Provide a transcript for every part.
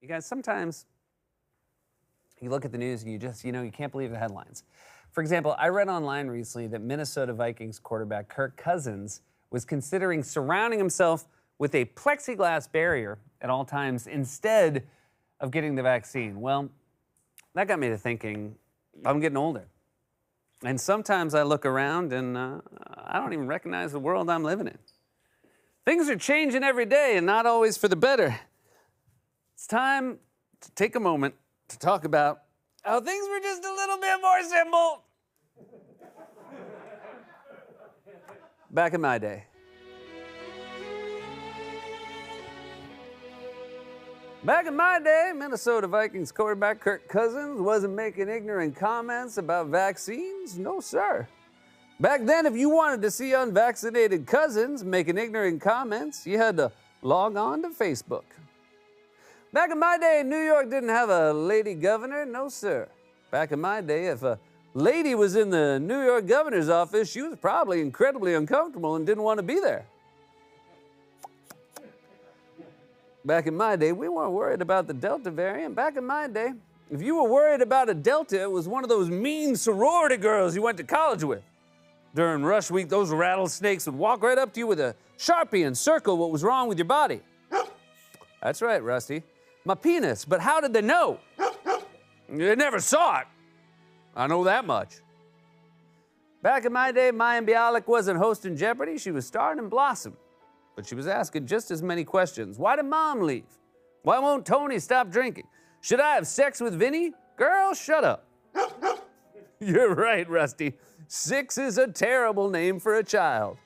You guys, sometimes you look at the news and you just, you can't believe the headlines. For example, I read online recently that Minnesota Vikings quarterback Kirk Cousins was considering surrounding himself with a plexiglass barrier at all times instead of getting the vaccine. Well, that got me to thinking, I'm getting older. And sometimes I look around and I don't even recognize the world I'm living in. Things are changing every day and not always for the better. It's time to take a moment to talk about how things were just a little bit more simple back in my day. Back in my day, Minnesota Vikings quarterback Kirk Cousins wasn't making ignorant comments about vaccines. No, sir. Back then, if you wanted to see unvaccinated Cousins making ignorant comments, you had to log on to Facebook. Back in my day, New York didn't have a lady governor. No, sir. Back in my day, if a lady was in the New York governor's office, she was probably incredibly uncomfortable and didn't want to be there. Back in my day, we weren't worried about the Delta variant. Back in my day, if you were worried about a Delta, it was one of those mean sorority girls you went to college with. During rush week, those rattlesnakes would walk right up to you with a Sharpie and circle what was wrong with your body. That's right, Rusty. My penis, but how did they know? They never saw it. I know that much. Back in my day, Mayim Bialik wasn't hosting Jeopardy. She was starring in Blossom. But she was asking just as many questions. Why did Mom leave? Why won't Tony stop drinking? Should I have sex with Vinny? Girl, shut up. You're right, Rusty. 6 is a terrible name for a child.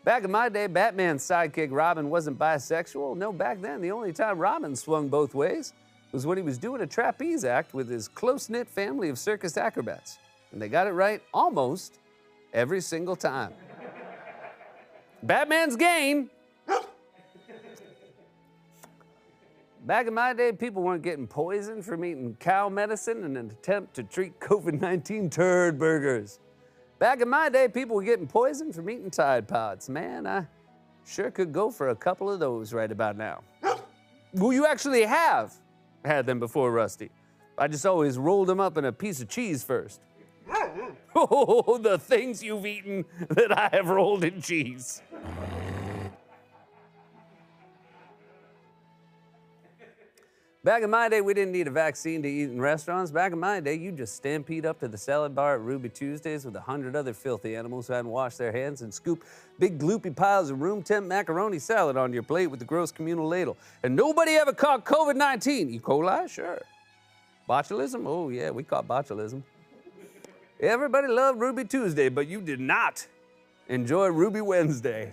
Back in my day, Batman's sidekick Robin wasn't bisexual. No, back then, the only time Robin swung both ways was when he was doing a trapeze act with his close-knit family of circus acrobats. And they got it right almost every single time. Batman's game. Back in my day, people weren't getting poisoned from eating cow medicine in an attempt to treat COVID-19 turd burgers. Back in my day, people were getting poisoned from eating Tide Pods. Man, I sure could go for a couple of those right about now. Well, you actually have had them before, Rusty. I just always rolled them up in a piece of cheese first. Oh, the things you've eaten that I have rolled in cheese. Back in my day, we didn't need a vaccine to eat in restaurants. Back in my day, you just stampede up to the salad bar at Ruby Tuesdays with 100 other filthy animals who hadn't washed their hands and scoop big gloopy piles of room temp macaroni salad onto your plate with the gross communal ladle. And nobody ever caught COVID-19. E. coli? Sure. Botulism? Oh, yeah, we caught botulism. Everybody loved Ruby Tuesday, but you did not enjoy Ruby Wednesday.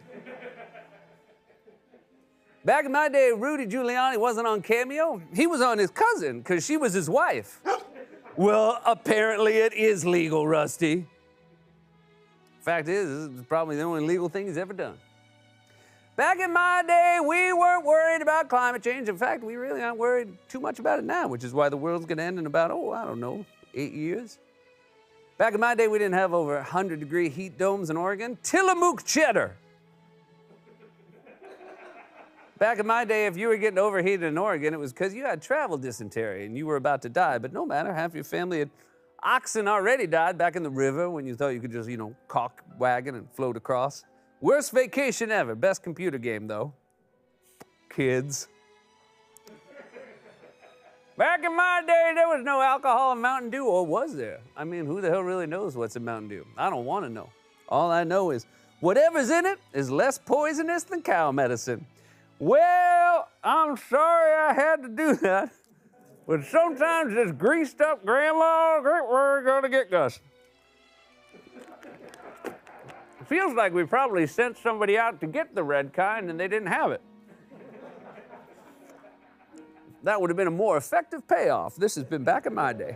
Back in my day, Rudy Giuliani wasn't on Cameo. He was on his cousin, because she was his wife. Well, apparently it is legal, Rusty. Fact is, this is probably the only legal thing he's ever done. Back in my day, we weren't worried about climate change. In fact, we really aren't worried too much about it now, which is why the world's gonna end in about, 8 years. Back in my day, we didn't have over 100-degree heat domes in Oregon. Tillamook cheddar. Back in my day, if you were getting overheated in Oregon, it was because you had travel dysentery and you were about to die. But no matter, half your family had oxen already died back in the river when you thought you could just, cock wagon and float across. Worst vacation ever. Best computer game, though. Kids. Back in my day, there was no alcohol in Mountain Dew, or was there? I mean, who the hell really knows what's in Mountain Dew? I don't want to know. All I know is whatever's in it is less poisonous than cow medicine. Well, I'm sorry I had to do that, but sometimes this greased up grandma, we're gonna get Gus. It feels like we probably sent somebody out to get the red kind and they didn't have it. That would have been a more effective payoff. This has been Back in My Day.